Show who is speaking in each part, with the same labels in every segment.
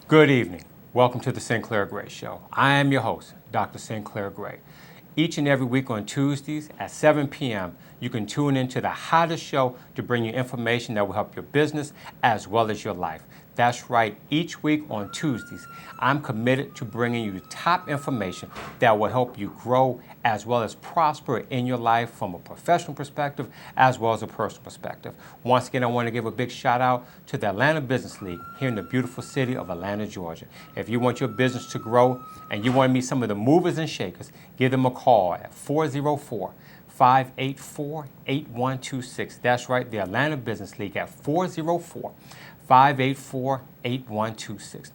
Speaker 1: Good evening. Welcome to the Sinclair Gray Show. I am your host, Dr. Sinclair Gray. Each and every week on Tuesdays at 7 p.m., you can tune into the hottest show to bring you information that will help your business as well as your life. That's right, each week on Tuesdays, I'm committed to bringing you top information that will help you grow as well as prosper in your life from a professional perspective as well as a personal perspective. Once again, I want to give a big shout out to the Atlanta Business League here in the beautiful city of Atlanta, Georgia. If you want your business to grow and you want to meet some of the movers and shakers, give them a call at 404-584-8126. That's right, the Atlanta Business League at 404-584-8126.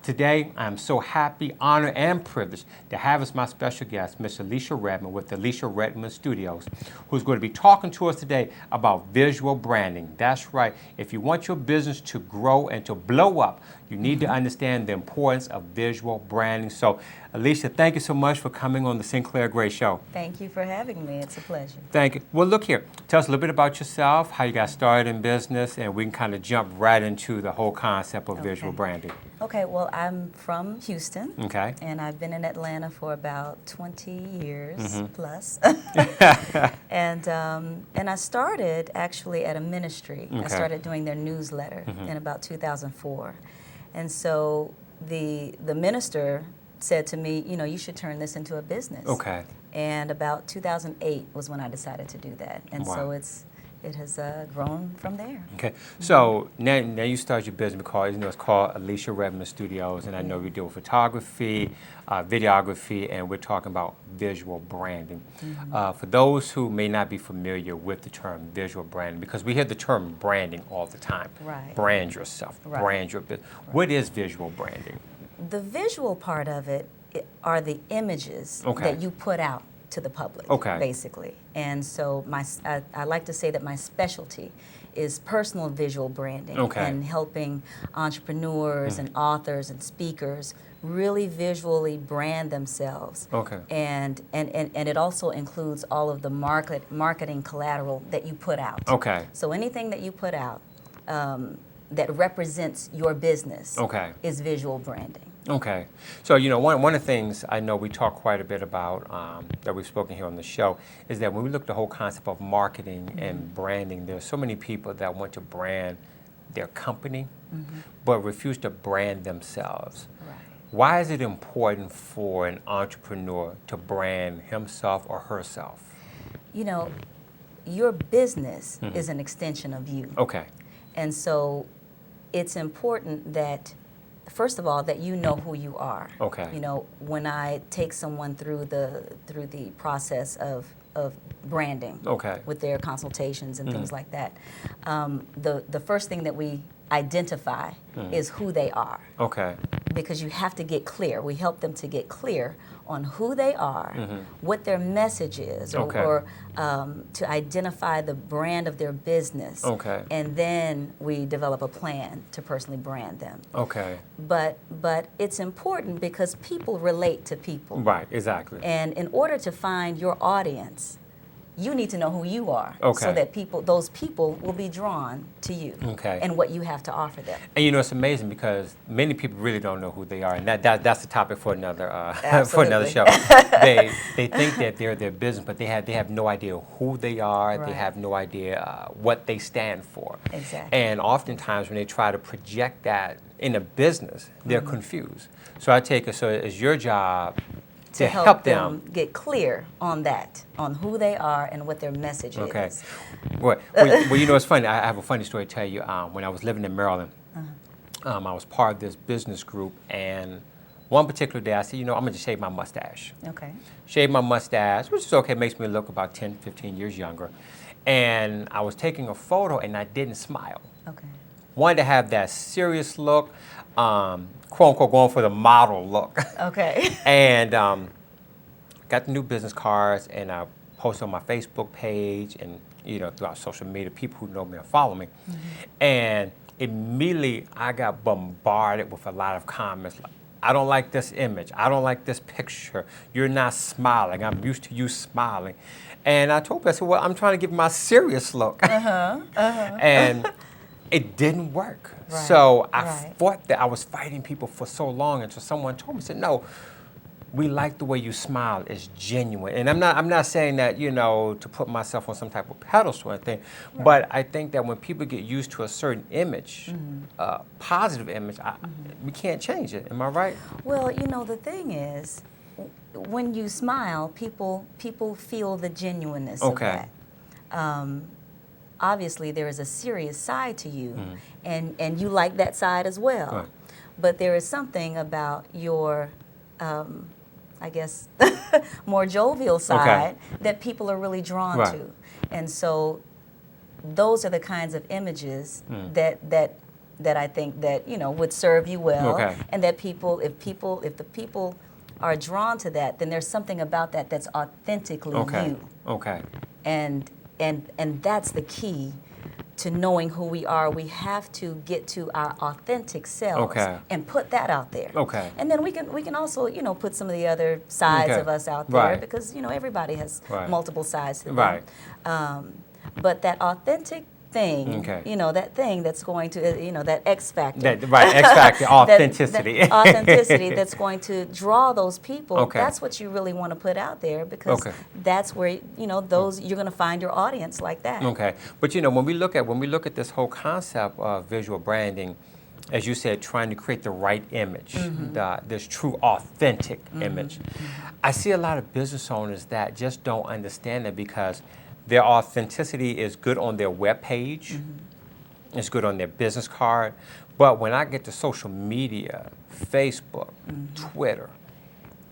Speaker 1: Today, I'm so happy, honored, and privileged to have as my special guest, Miss Alicia Redmond with Alicia Redmond Studios, who's going to be talking to us today about visual branding. That's right. If you want your business to grow and to blow up, you need to understand the importance of visual branding. So, Alicia, thank you so much for coming on the Sinclair Gray Show.
Speaker 2: Thank you for having me. It's a pleasure.
Speaker 1: Thank you. Well, look here. Tell us a little bit about yourself, how you got started in business, and we can kind of jump right into the whole concept of visual branding.
Speaker 2: Okay, well, I'm from Houston.
Speaker 1: Okay.
Speaker 2: And I've been in Atlanta for about 20 years plus. And I started actually at a ministry.
Speaker 1: Okay.
Speaker 2: I started doing their newsletter in about 2004. And so the minister said to me, you know, you should turn this into a business.
Speaker 1: Okay.
Speaker 2: And about 2008 was when I decided to do that. And so it has grown from there.
Speaker 1: Okay, so now you start your business because it's called Alicia Redmond Studios, and I know we deal with photography, videography, and we're talking about visual branding. For those who may not be familiar with the term visual branding, because we hear the term branding all the time.
Speaker 2: Right.
Speaker 1: Brand yourself, brand your business.
Speaker 2: Right.
Speaker 1: What is visual branding?
Speaker 2: The visual part of it are the images that you put out to the public, basically. And so I like to say that my specialty is personal visual branding and helping entrepreneurs and authors and speakers really visually brand themselves. And it also includes all of the marketing collateral that you put out. So anything that you put out that represents your business is visual branding.
Speaker 1: Okay. So, you know, one of the things I know we talk quite a bit about that we've spoken here on the show is that when we look at the whole concept of marketing and branding, there's so many people that want to brand their company but refuse to brand themselves.
Speaker 2: Right.
Speaker 1: Why is it important for an entrepreneur to brand himself or herself?
Speaker 2: You know, your business is an extension of you. And so it's important that first of all, that you know who you are. You know, when I take someone through the process of branding with their consultations and things like that, the first thing that we identify is who they are. Because you have to get clear. We help them to get clear on who they are, what their message is, or to identify the brand of their business. And then we develop a plan to personally brand them. But it's important because people relate to people.
Speaker 1: Right, exactly.
Speaker 2: And in order to find your audience, you need to know who you are so that those people will be drawn to you and what you have to offer them.
Speaker 1: And you know, it's amazing because many people really don't know who they are, and that's the topic for another show. They think that they're their business, but they have no idea who they are. They have no idea what they stand for. And oftentimes when they try to project that in a business, they're confused. So I take it, so it's your job to help them
Speaker 2: get clear on that, on who they are and what their message is.
Speaker 1: Well, you know, it's funny. I have a funny story to tell you. When I was living in Maryland, I was part of this business group, and one particular day I said, you know, I'm going to shave my mustache. Shave my mustache, which is okay, makes me look about 10, 15 years younger. And I was taking a photo, and I didn't smile. Wanted to have that serious look. Quote unquote, going for the model look. And got the new business cards, and I posted on my Facebook page and, you know, throughout social media, people who know me or follow me. And immediately I got bombarded with a lot of comments like, I don't like this image. I don't like this picture. You're not smiling. I'm used to you smiling. And I told people, I said, well, I'm trying to give my serious look. And it didn't work.
Speaker 2: Right.
Speaker 1: So I fought that. I was fighting people for so long until someone told me, said, no, we like the way you smile. It's genuine. And I'm not saying that, to put myself on some type of pedestal or anything, but I think that when people get used to a certain image, positive image, we can't change it. Am I right?
Speaker 2: Well, the thing is, when you smile, people feel the genuineness of that. Obviously, there is a serious side to you, and you like that side as well.
Speaker 1: Right.
Speaker 2: But there is something about your, I guess, more jovial side that people are really drawn to. And so those are the kinds of images that I think that, would serve you well, and that if the people are drawn to that, then there's something about that that's authentically you. And that's the key to knowing who we are. We have to get to our authentic selves and put that out there. And then we can also, put some of the other sides of us out there because, everybody has multiple sides to them. But that authentic thing, that thing that's going to, that X factor.
Speaker 1: X factor, authenticity.
Speaker 2: that authenticity that's going to draw those people. That's what you really want to put out there because that's where, those you're going to find your audience like that.
Speaker 1: But when we look at this whole concept of visual branding, as you said, trying to create the right image, this true authentic image. I see a lot of business owners that just don't understand it because their authenticity is good on their web page, it's good on their business card, but when I get to social media, Facebook, Twitter,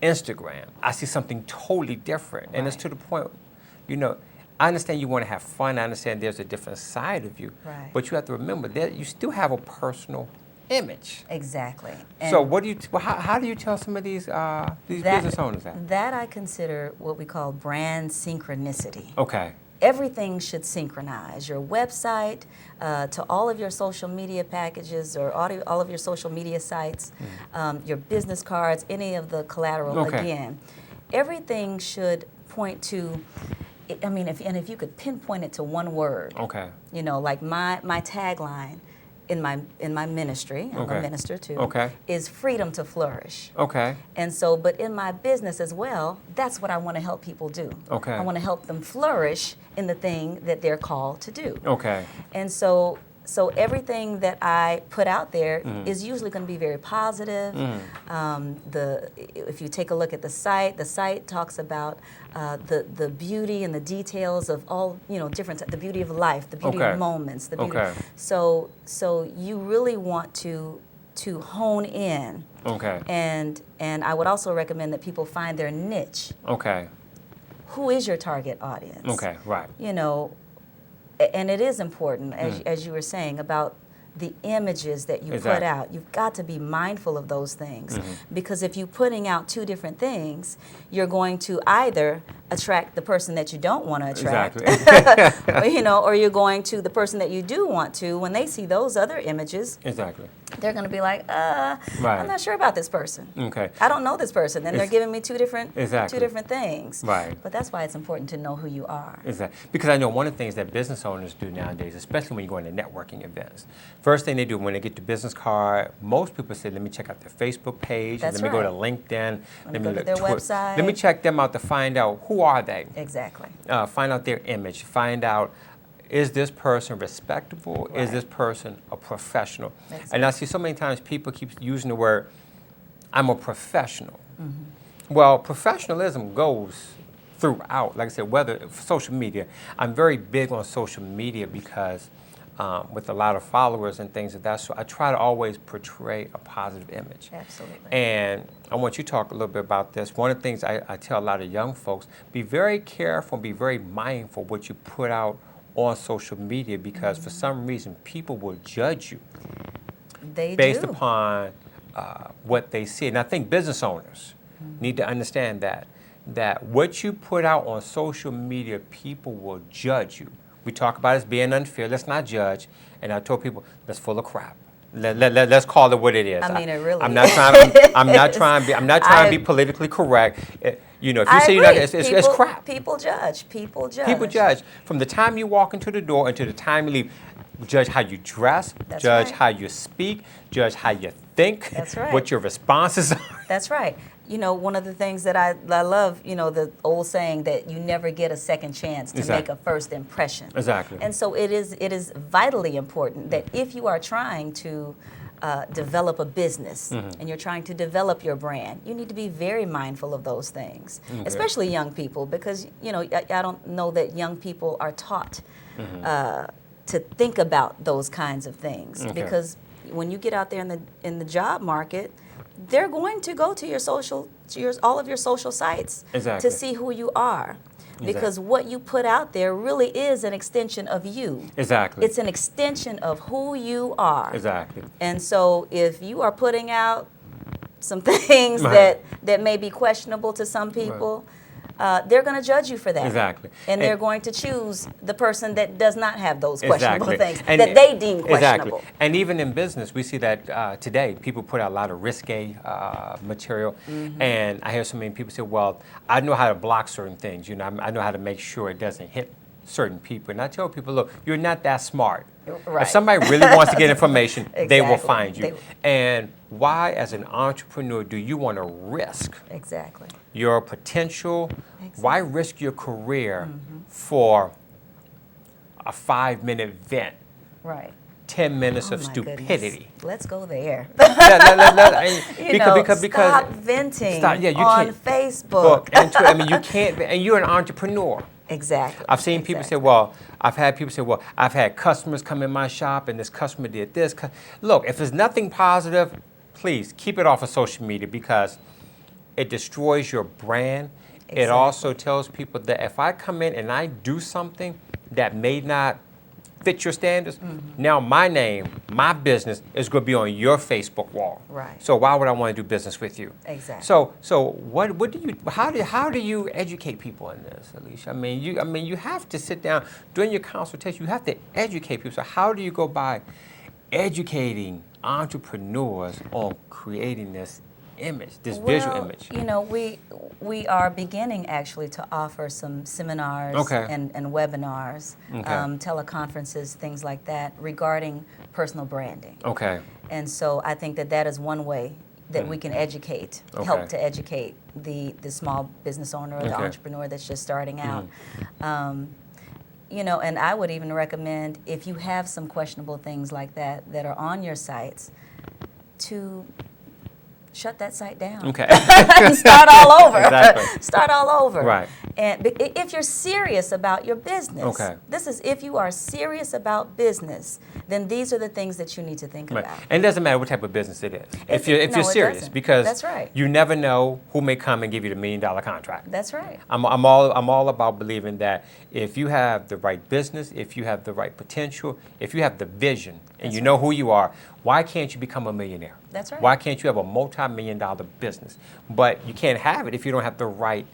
Speaker 1: Instagram, I see something totally different. And it's to the point, I understand you want to have fun, I understand there's a different side of you, but you have to remember that you still have a personal image.
Speaker 2: Exactly. And
Speaker 1: so how do you tell some of these business owners that?
Speaker 2: That I consider what we call brand synchronicity. Everything should synchronize. Your website to all of your social media packages or all of your social media sites, your business cards, any of the collateral. Again, everything should point to. I mean, if you could pinpoint it to one word. Like my tagline in my ministry, I'm a minister too, is freedom to flourish. And so, but in my business as well, that's what I want to help people do. I want to help them flourish in the thing that they're called to do. And so everything that I put out there is usually going to be very positive. If you take a look at the site talks about the beauty and the details of all different, the beauty of life, the beauty of moments, the beauty. So you really want to hone in. And I would also recommend that people find their niche. Who is your target audience? And it is important, as you were saying, about the images that you put out. You've got to be mindful of those things because if you're putting out two different things, you're going to either attract the person that you don't want to attract, or you're going to the person that you do want to. When they see those other images, they're going to be like, I'm not sure about this person. I don't know this person, and they're giving me two different things. But that's why it's important to know who you are.
Speaker 1: Because I know one of the things that business owners do nowadays, especially when you go into networking events, first thing they do when they get the business card, most people say, let me check out their Facebook page, let me go to LinkedIn, let me look at their website. Let me check them out to find out who are they. Find out their image, find out, is this person respectable? Is this person a professional? And I see so many times people keep using the word, I'm a professional. Well, professionalism goes throughout. Like I said, whether social media, I'm very big on social media because with a lot of followers and things of that sort, I try to always portray a positive image. And I want you to talk a little bit about this. One of the things I tell a lot of young folks, be very careful, be very mindful what you put out on social media because for some reason people will judge you based upon what they see. And I think business owners need to understand that what you put out on social media, people will judge you. We talk about it as being unfair. Let's not judge. And I told people that's full of crap. Let's call it what it is.
Speaker 2: I mean, it really.
Speaker 1: I'm not trying to be politically correct. If you say you're not, it's crap.
Speaker 2: People judge.
Speaker 1: People judge from the time you walk into the door until the time you leave. judge how you dress,
Speaker 2: That's
Speaker 1: judge
Speaker 2: right.
Speaker 1: how you speak, judge how you think,
Speaker 2: That's right.
Speaker 1: what your responses are.
Speaker 2: That's right. You know, one of the things that I love, you know, the old saying that you never get a second chance to make a first impression.
Speaker 1: Exactly.
Speaker 2: And so it is vitally important that if you are trying to develop a business and you're trying to develop your brand, you need to be very mindful of those things, especially young people, because, you know, I don't know that young people are taught to think about those kinds of things, because when you get out there in the job market, they're going to go to your all of your social sites to see who you are. Because what you put out there really is an extension of you.
Speaker 1: Exactly.
Speaker 2: It's an extension of who you are.
Speaker 1: Exactly.
Speaker 2: And so if you are putting out some things that may be questionable to some people, they're going to judge you for that.
Speaker 1: Exactly.
Speaker 2: And they're going to choose the person that does not have those questionable things
Speaker 1: and
Speaker 2: that they deem questionable.
Speaker 1: Exactly. And even in business, we see that today people put out a lot of risque material. And I hear so many people say, well, I know how to block certain things. You know, I know how to make sure it doesn't hit certain people. And I tell people, look, you're not that smart.
Speaker 2: Right.
Speaker 1: If somebody really wants to get information, they will find you. And why, as an entrepreneur, do you want to risk your potential? Why risk your career for a 5-minute vent?
Speaker 2: Right.
Speaker 1: 10 minutes of stupidity.
Speaker 2: Goodness. Let's go there.
Speaker 1: Because
Speaker 2: stop venting on Facebook.
Speaker 1: I mean, you can't, and you're an entrepreneur.
Speaker 2: Exactly.
Speaker 1: I've seen people say, well, I've had customers come in my shop and this customer did this. Look, if there's nothing positive, please keep it off of social media, because it destroys your brand. Exactly. It also tells people that if I come in and I do something that may not fit your standards, now my name, my business is going to be on your Facebook wall.
Speaker 2: Right.
Speaker 1: So why would I want to do business with you?
Speaker 2: Exactly.
Speaker 1: So what do you how do you educate people in this, Alicia? I mean you have to sit down during your consultation. You have to educate people. So how do you go by educating entrepreneurs on creating this image, this visual image?
Speaker 2: You know, we are beginning actually to offer some seminars and webinars, teleconferences, things like that regarding personal branding. Okay. And so I think that is one way that we can educate, help to educate the small business owner or the entrepreneur that's just starting out. You know, and I would even recommend, if you have some questionable things like that are on your sites, to shut that site down. Okay. And start all over. Exactly. Start all over. Right. And if you're serious about your business, this is, if you are serious about business, then these are the things that you need to think about. And
Speaker 1: it doesn't matter what type of business it is. If you're serious, because you never know who may come and give you the $1 million contract.
Speaker 2: That's right.
Speaker 1: I'm all about believing that if you have the right business, if you have the right potential, if you have the vision, and you know who you are, why can't you become a millionaire?
Speaker 2: That's right.
Speaker 1: Why can't you have a multi-million-dollar business? But you can't have it if you don't have the right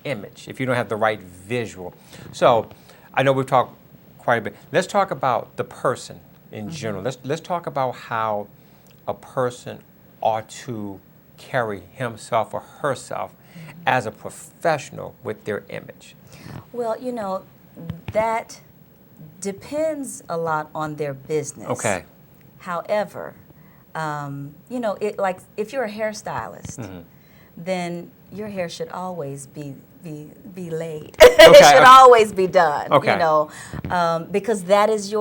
Speaker 1: image, if you don't have the right visual. So I know we've talked quite a bit. Let's talk about the person in general. Let's talk about how a person ought to carry himself or herself as a professional with their image.
Speaker 2: Well, you know, that depends a lot on their business. Okay. However, you know, like if you're a hairstylist, then your hair should always be laid. It should always be done. You know, because that is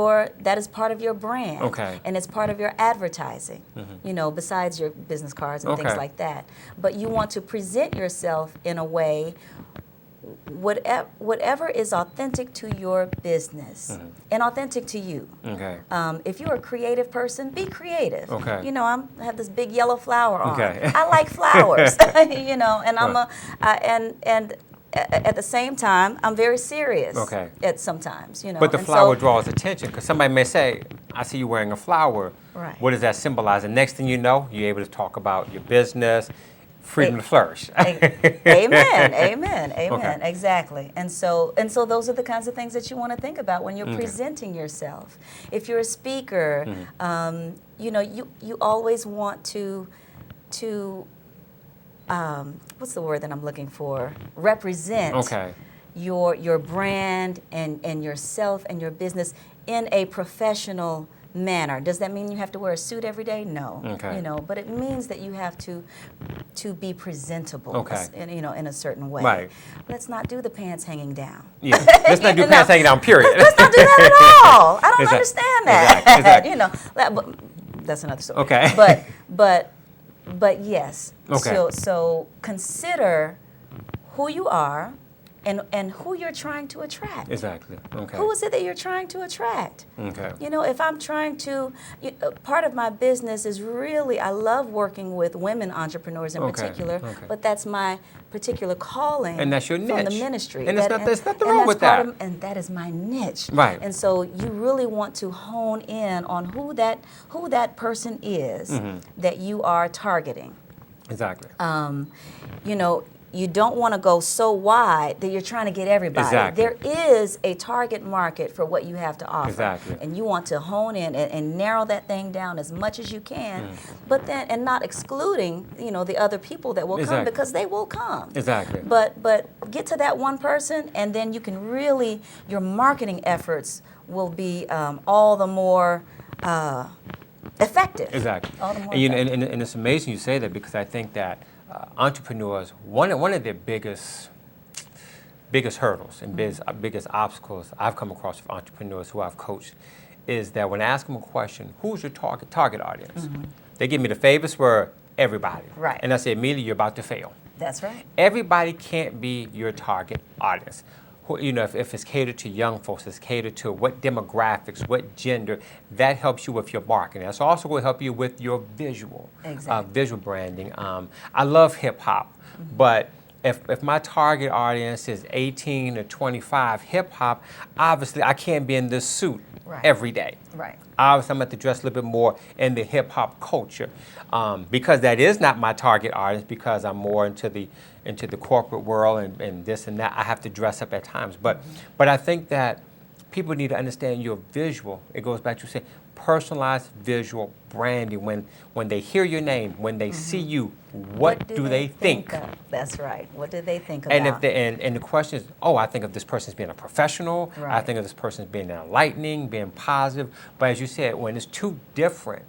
Speaker 2: part of your brand. And it's part of your advertising. You know, besides your business cards and things like that. But you want to present yourself in a way, whatever is authentic to your business and authentic to you. If you're a creative person, be creative. You know, I have this big yellow flower on. I like flowers. You know, and and at the same time, I'm very serious. At sometimes, you know.
Speaker 1: But the flower draws attention, because somebody may say, "I see you wearing a flower.
Speaker 2: Right.
Speaker 1: What does that symbolize?" And next thing you know, you're able to talk about your business. Freedom to flourish.
Speaker 2: Amen, amen, amen. Exactly. And so those are the kinds of things that you want to think about when you're presenting yourself. If you're a speaker, you know, you always want to what's the word that I'm looking for? Represent your brand and yourself and your business in a professional manner. Does that mean you have to wear a suit every day? No.
Speaker 1: Okay.
Speaker 2: You know, but it means that you have to be presentable.
Speaker 1: Okay.
Speaker 2: In a certain way.
Speaker 1: Right.
Speaker 2: Let's not do the pants hanging down.
Speaker 1: Yeah. Let's not do pants hanging down. Period.
Speaker 2: Let's not do that at all. I don't understand that.
Speaker 1: Exactly.
Speaker 2: You know, that's another story.
Speaker 1: Okay.
Speaker 2: But yes.
Speaker 1: Okay.
Speaker 2: So consider who you are and who you're trying to attract.
Speaker 1: Exactly. Okay.
Speaker 2: Who is it that you're trying to attract?
Speaker 1: Okay.
Speaker 2: You know, if I'm trying to, part of my business is really, I love working with women entrepreneurs in particular, but that's my particular calling.
Speaker 1: And that's your niche.
Speaker 2: From the ministry.
Speaker 1: And there's nothing wrong with that.
Speaker 2: And that is my niche.
Speaker 1: Right.
Speaker 2: And so you really want to hone in on who that person is that you are targeting.
Speaker 1: Exactly.
Speaker 2: You know, you don't want to go so wide that you're trying to get everybody.
Speaker 1: Exactly.
Speaker 2: There is a target market for what you have to offer.
Speaker 1: Exactly.
Speaker 2: And you want to hone in and narrow that thing down as much as you can, but then, and not excluding, the other people that will come, because they will come.
Speaker 1: Exactly.
Speaker 2: But get to that one person, and then you can really, your marketing efforts will be all the more effective.
Speaker 1: Exactly.
Speaker 2: All the more
Speaker 1: effective. And it's amazing you say that, because I think that entrepreneurs, one of their biggest hurdles and biggest obstacles I've come across with entrepreneurs who I've coached is that when I ask them a question, who's your target audience? They give me the famous word, everybody.
Speaker 2: Right.
Speaker 1: And I say immediately, you're about to fail.
Speaker 2: That's right.
Speaker 1: Everybody can't be your target audience. If it's catered to young folks, it's catered to what demographics, what gender, that helps you with your marketing. That's also going to help you with your visual branding. I love hip hop, but if my target audience is 18 to 25, hip hop, obviously I can't be in this suit every day.
Speaker 2: Right.
Speaker 1: Obviously, I'm going to dress a little bit more in the hip hop culture, because that is not my target audience. Because I'm more into the corporate world and this and that. I have to dress up at times, but I think that people need to understand your visual. It goes back to saying personalized visual branding. When they hear your name, when they see you, what do they think?
Speaker 2: That's right. What do they think
Speaker 1: And
Speaker 2: about?
Speaker 1: And the question is, I think of this person as being a professional.
Speaker 2: Right.
Speaker 1: I think of this person as being enlightening, being positive. But as you said, when it's two different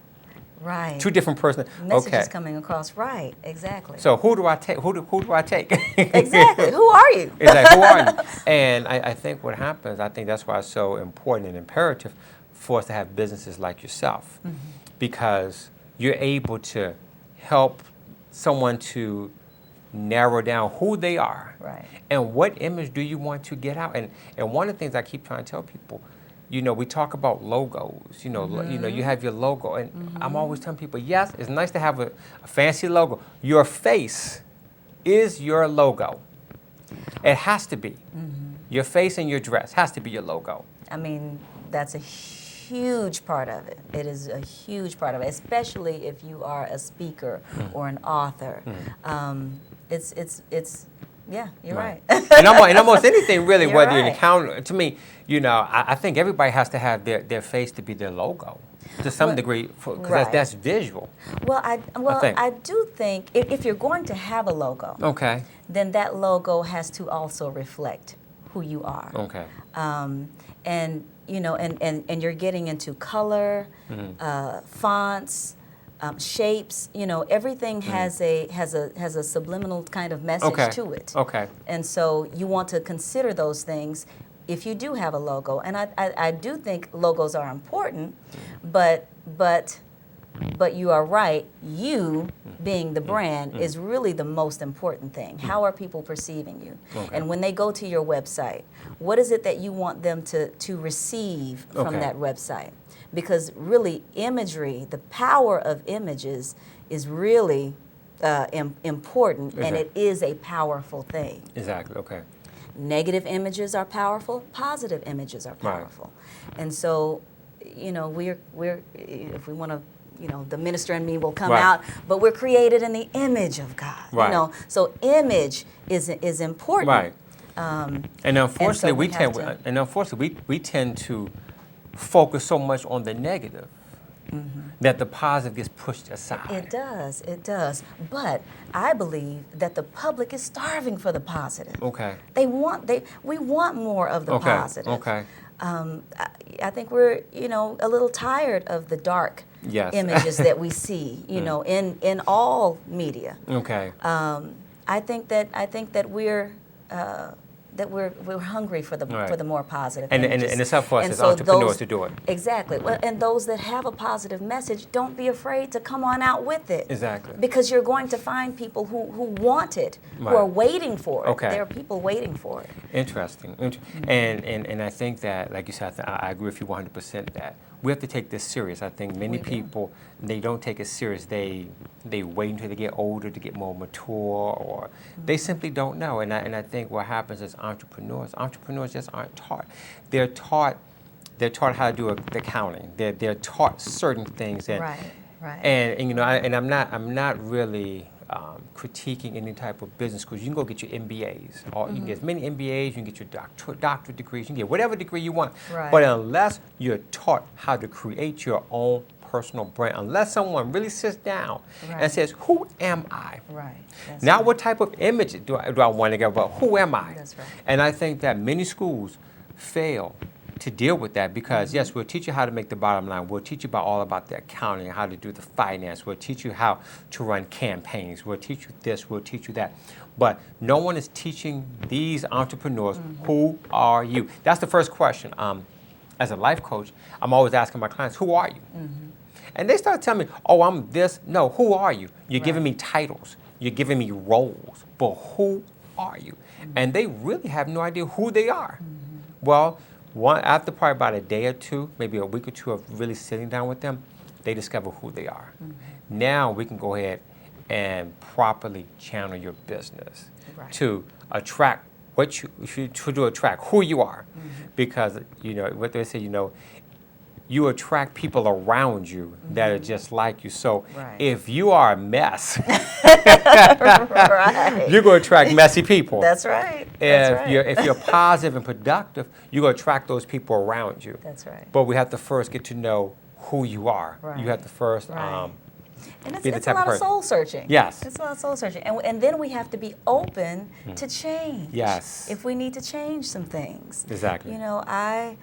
Speaker 1: persons.
Speaker 2: Messages coming across. Right. Exactly.
Speaker 1: So who do I take? Who do I take?
Speaker 2: Exactly. Who are you?
Speaker 1: Exactly. Who are you? And I think what happens, I think that's why it's so important and imperative for us to have businesses like yourself, because you're able to help someone to narrow down who they are, and what image do you want to get out. And one of the things I keep trying to tell people, we talk about logos. You have your logo, and I'm always telling people, yes, it's nice to have a fancy logo. Your face is your logo. It has to be. Your face and your dress has to be your logo. I
Speaker 2: mean, that's a huge part of it. It is a huge part of it, especially if you are a speaker or an author. Yeah, you're right.
Speaker 1: and almost anything really,
Speaker 2: You're
Speaker 1: whether you're
Speaker 2: right.
Speaker 1: an accountant, to me, I think everybody has to have their face to be their logo to some degree, because that's visual.
Speaker 2: Well, I do think if you're going to have a logo, then that logo has to also reflect who you are. And you're getting into color, fonts, shapes. Everything has a subliminal kind of message to it. And so you want to consider those things if you do have a logo. And I do think logos are important, but you are right. You, being the brand, is really the most important thing. How are people perceiving you? And when they go to your website, what is it that you want them to receive from that website? Because really, imagery, the power of images is really important, and it is a powerful thing. Negative images are powerful. Positive images are powerful. And so, we're if we want to, the minister and me will come out, but we're created in the image of God. So image is important.
Speaker 1: And unfortunately, we tend to focus so much on the negative. that the positive gets pushed aside.
Speaker 2: It does. But I believe that the public is starving for the positive.
Speaker 1: Okay.
Speaker 2: We want more of the positive.
Speaker 1: Okay.
Speaker 2: I think we're, a little tired of the dark images that we see, in all media.
Speaker 1: Okay.
Speaker 2: I think that we're hungry for the more positive images.
Speaker 1: And it's up for us as entrepreneurs to do it.
Speaker 2: Exactly. Well, and those that have a positive message, don't be afraid to come on out with it.
Speaker 1: Exactly.
Speaker 2: Because you're going to find people who want it, who are waiting for it.
Speaker 1: Okay.
Speaker 2: There are people waiting for it.
Speaker 1: Interesting. And I think that, like you said, I agree with you 100% that we have to take this serious. I think many people, they don't take it serious. They wait until they get older to get more mature, or they simply don't know. And I think what happens is entrepreneurs just aren't taught. They're taught how to do the accounting. They're taught certain things. And,
Speaker 2: right.
Speaker 1: And I'm not really critiquing any type of business school. You can go get your MBAs. Or you can get as many MBAs, you can get your doctorate degrees, you can get whatever degree you want.
Speaker 2: Right.
Speaker 1: But unless you're taught how to create your own personal brand, unless someone really sits down and says, who am I?
Speaker 2: Right.
Speaker 1: Not what type of image do I want to get, but who am I?
Speaker 2: That's right.
Speaker 1: And I think that many schools fail to deal with that because, yes, we'll teach you how to make the bottom line. We'll teach you all about the accounting, how to do the finance. We'll teach you how to run campaigns. We'll teach you this. We'll teach you that. But no one is teaching these entrepreneurs, who are you? That's the first question. As a life coach, I'm always asking my clients, who are you? And they start telling me, oh, I'm this. No, who are you? You're giving me titles. You're giving me roles. But who are you? And they really have no idea who they are. Well, after probably about a day or two, maybe a week or two of really sitting down with them, they discover who they are. Now we can go ahead and properly channel your business to attract attract who you are. Because, what they say, you attract people around you that are just like you. So if you are a mess, you're going to attract messy people.
Speaker 2: That's right.
Speaker 1: If you're positive and productive, you're going to attract those people around you.
Speaker 2: That's right.
Speaker 1: But we have to first get to know who you are.
Speaker 2: Right.
Speaker 1: You have to first
Speaker 2: and
Speaker 1: be the
Speaker 2: it's
Speaker 1: type
Speaker 2: a lot
Speaker 1: of
Speaker 2: of soul searching.
Speaker 1: Yes.
Speaker 2: It's a lot of soul searching. And then we have to be open to change.
Speaker 1: Yes.
Speaker 2: If we need to change some things.
Speaker 1: Exactly.
Speaker 2: I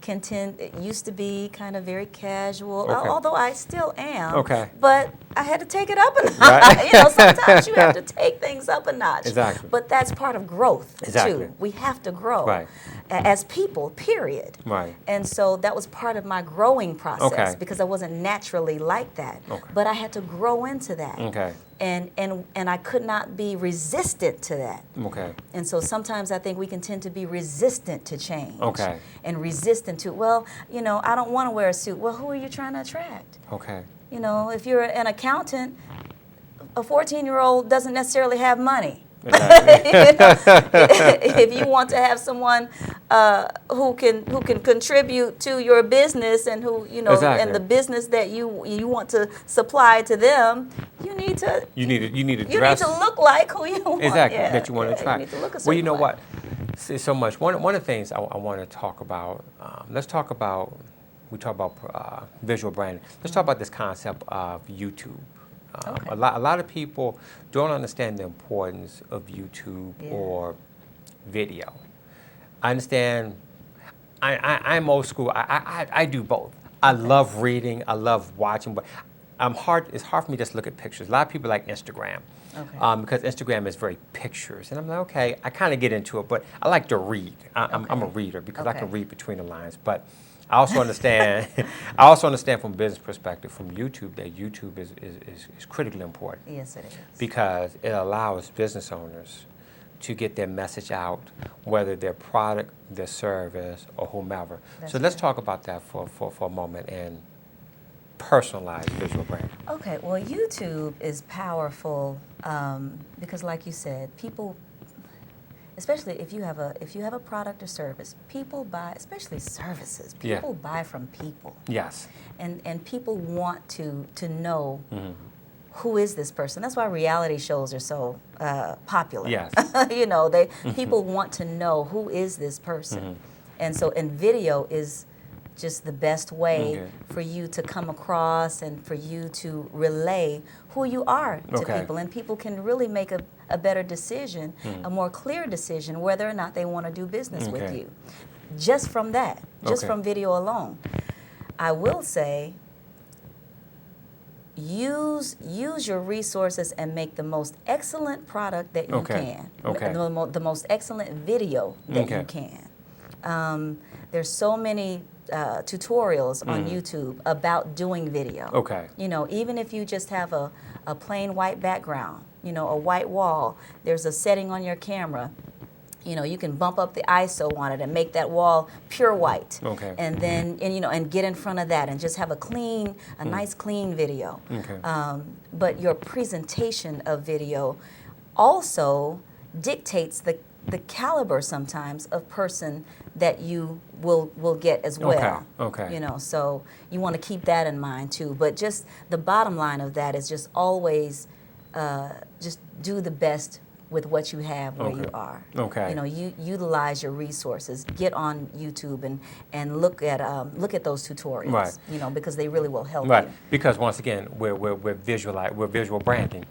Speaker 2: it used to be kind of very casual, although I still am.
Speaker 1: Okay.
Speaker 2: But I had to take it up a notch. Sometimes you have to take things up a notch.
Speaker 1: Exactly.
Speaker 2: But that's part of growth too. We have to grow as people, period.
Speaker 1: Right.
Speaker 2: And so that was part of my growing process because I wasn't naturally like that. But I had to grow into that.
Speaker 1: Okay.
Speaker 2: And I could not be resistant to that.
Speaker 1: Okay.
Speaker 2: And so sometimes I think we can tend to be resistant to change.
Speaker 1: Okay.
Speaker 2: And resistant to, I don't want to wear a suit. Well, who are you trying to attract?
Speaker 1: Okay.
Speaker 2: If you're an accountant, a 14-year-old doesn't necessarily have money.
Speaker 1: Exactly.
Speaker 2: If you want to have someone who can contribute to your business and who and the business that you want to supply to them, you need to look like who you want.
Speaker 1: Exactly, that you want to attract.
Speaker 2: You need to look a
Speaker 1: well, you know
Speaker 2: way.
Speaker 1: what? See, so much. One of the things I want to talk about. We talk about visual branding. Let's talk about this concept of YouTube. A lot of people don't understand the importance of YouTube or video. I understand. I'm old school. I do both. I love reading. I love watching, but it's hard for me just to look at pictures. A lot of people like Instagram because Instagram is very pictures, and I'm like, okay, I kind of get into it, but I like to read. I'm a reader because I can read between the lines, but. I also understand. From a business perspective, from YouTube, that YouTube is critically important.
Speaker 2: Yes, it is.
Speaker 1: Because it allows business owners to get their message out, whether their product, their service, or whomever. So let's talk about that for a moment and personalize visual branding.
Speaker 2: Okay. Well, YouTube is powerful because, like you said, people. Especially if you have a product or service, people buy, especially services. People buy from people.
Speaker 1: Yes.
Speaker 2: And people want to know who is this person. That's why reality shows are so popular.
Speaker 1: Yes.
Speaker 2: People want to know who is this person, and video is just the best way for you to come across and for you to relay who you are to people. And people can really make a better decision, a more clear decision, whether or not they want to do business with you. Just from that, just from video alone. I will say, use your resources and make the most excellent product that you can. The most excellent video that you can. There's so many tutorials on YouTube about doing video. You know, even if you just have a plain white background, you know, a white wall, there's a setting on your camera. You know, you can bump up the ISO on it and make that wall pure white. And then, you know, and get in front of that and just have a nice clean video. But your presentation of video also dictates the caliber sometimes of person that you will get as well. You know, so you want to keep that in mind too. But just the bottom line of that is just always just do the best with what you have where you are. You know, you utilize your resources. Get on YouTube and look at those tutorials. You know, because they really will help you.
Speaker 1: Because once again, we're visual branding.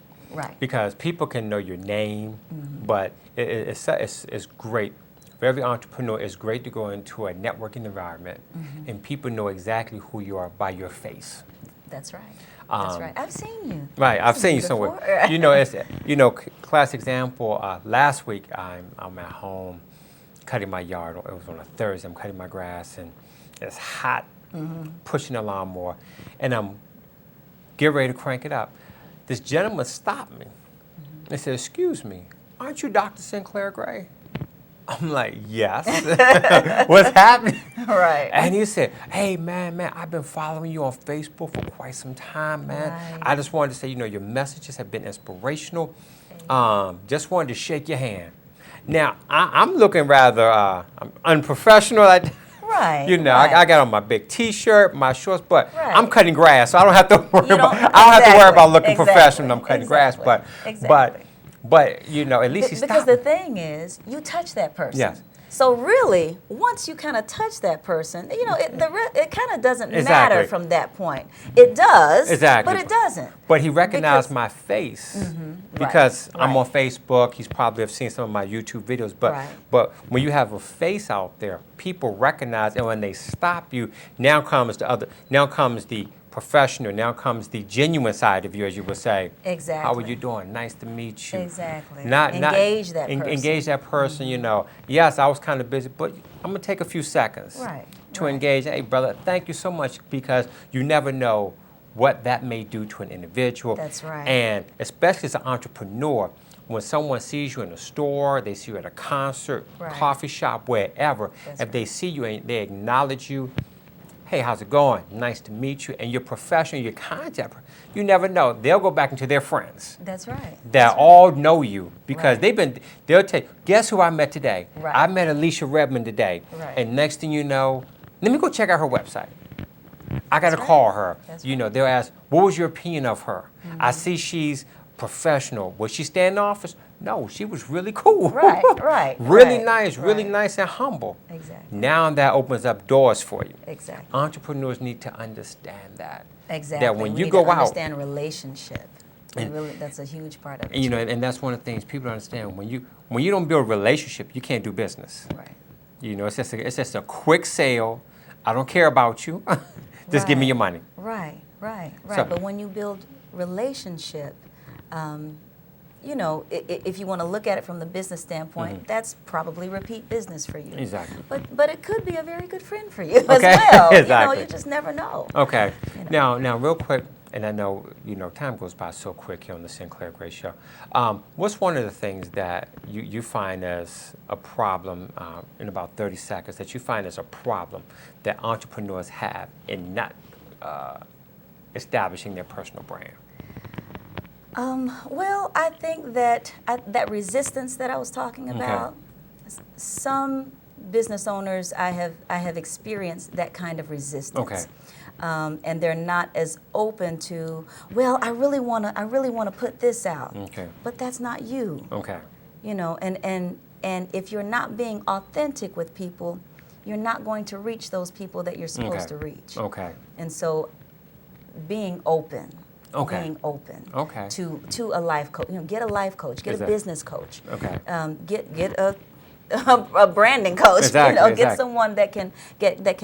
Speaker 1: Because people can know your name, but it's great. For every entrepreneur, it's great to go into a networking environment and people know exactly who you are by your face.
Speaker 2: That's right. That's right. I've seen you.
Speaker 1: I've seen you somewhere. You know, classic example. Last week, I'm at home cutting my yard. It was on a Thursday. I'm cutting my grass, and it's hot, pushing a lawnmower, and I'm getting ready to crank it up. This gentleman stopped me. They said, "Excuse me, aren't you Dr. Sinclair Gray?" I'm like, yes. What's happening? And he said, hey, man, I've been following you on Facebook for quite some time, man. I just wanted to say, you know, your messages have been inspirational. Just wanted to shake your hand. Now, I'm looking rather unprofessional. You know, I got on my big T-shirt, my shorts, but I'm cutting grass, so I don't have to worry about looking professional when I'm cutting grass. But, you know, at least he stopped.
Speaker 2: Because the thing is, you touch that person. So really, once you kind of touch that person, you know, it kind of doesn't matter from that point. It does, but it doesn't.
Speaker 1: But he recognized my face because I'm on Facebook. He's probably have seen some of my YouTube videos. But when you have a face out there, people recognize, and when they stop you, now comes the professional. Now comes the genuine side of you, as you would say. How are you doing? Nice to meet you.
Speaker 2: Engage that person.
Speaker 1: Engage that person, you know. Yes, I was kind of busy, but I'm going to take a few seconds to engage. Hey, brother, thank you so much, because you never know what that may do to an individual. And especially as an entrepreneur, when someone sees you in a store, they see you at a concert, coffee shop, wherever, if they see you and they acknowledge you, hey, how's it going? Nice to meet you. And you're professional, you're contact. You never know. They'll go back into their friends. That all know you because they'll tell you, guess who I met today? I met Alicia Redmond today. And next thing you know, let me go check out her website. I got to call her. You know, they'll ask, what was your opinion of her? I see she's professional. Was she standoffish? No, she was really cool. Really nice, really nice and humble. Now that opens up doors for you. Entrepreneurs need to understand that. That when you go out,
Speaker 2: understand relationship. And really, that's a huge part of it.
Speaker 1: You know, and that's one of the things people don't understand. When you don't build a relationship, you can't do business. You know, it's just a quick sale. I don't care about you. Just give me your money. So,
Speaker 2: but when you build relationship, you know, if you want to look at it from the business standpoint, that's probably repeat business for you. But it could be a very good friend for you as well. You know, you just never know.
Speaker 1: You know. Now, real quick, and I know, you know, time goes by so quick here on the Sinclair Gray Show. What's one of the things that you find as a problem, in about 30 seconds, that you find as a problem that entrepreneurs have in not establishing their personal brand?
Speaker 2: Well, I think that that resistance that I was talking about, some business owners I have experienced that kind of resistance. And they're not as open to, well, I really want to put this out. But that's not you. You know, and if you're not being authentic with people, you're not going to reach those people that you're supposed to reach.
Speaker 1: Okay.
Speaker 2: And so being open.
Speaker 1: Okay.
Speaker 2: Being open.
Speaker 1: Okay.
Speaker 2: To a life coach. Get a life coach. Get a business coach.
Speaker 1: Okay.
Speaker 2: Get a branding coach.
Speaker 1: Exactly.
Speaker 2: Get someone that can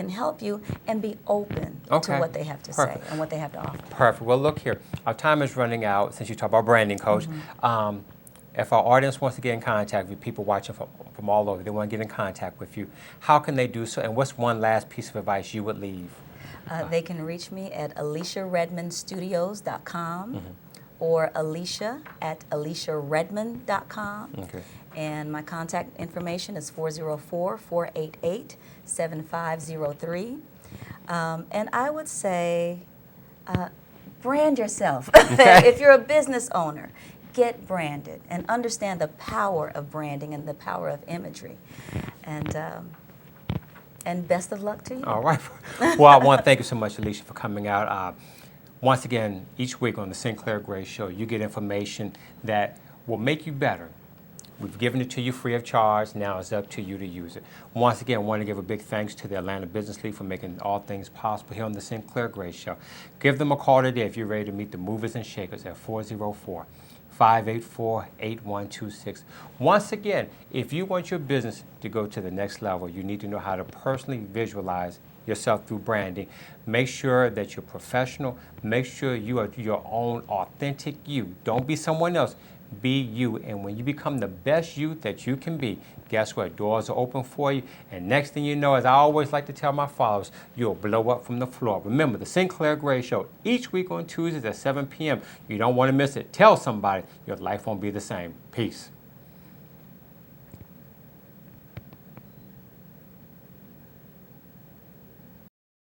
Speaker 2: help you and be open to what they have to say and what they have to offer.
Speaker 1: Perfect. Well, look here. Our time is running out. Since you talk about branding coach, if our audience wants to get in contact with people watching from all over, they want to get in contact with you, how can they do so? And what's one last piece of advice you would leave?
Speaker 2: They can reach me at aliciaredmondstudios.com or alicia@aliciaredmond.com.
Speaker 1: Okay.
Speaker 2: And my contact information is 404-488-7503. And I would say brand yourself. If you're a business owner, get branded and understand the power of branding and the power of imagery. And best of luck to you.
Speaker 1: All right. Well, I want to thank you so much, Alicia, for coming out. Once again, each week on the Sinclair Gray Show, you get information that will make you better. We've given it to you free of charge. Now it's up to you to use it. Once again, I want to give a big thanks to the Atlanta Business League for making all things possible here on the Sinclair Gray Show. Give them a call today if you're ready to meet the movers and shakers at 404-584-8126. Once again, if you want your business to go to the next level, you need to know how to personally visualize yourself through branding. Make sure that you're professional. Make sure you are your own authentic you. Don't be someone else. Be you. And when you become the best you that you can be, guess what? Doors are open for you. And next thing you know, as I always like to tell my followers, you'll blow up from the floor. Remember, the Sinclair Gray Show, each week on Tuesdays at 7 p.m. You don't want to miss it. Tell somebody. Your life won't be the same. Peace.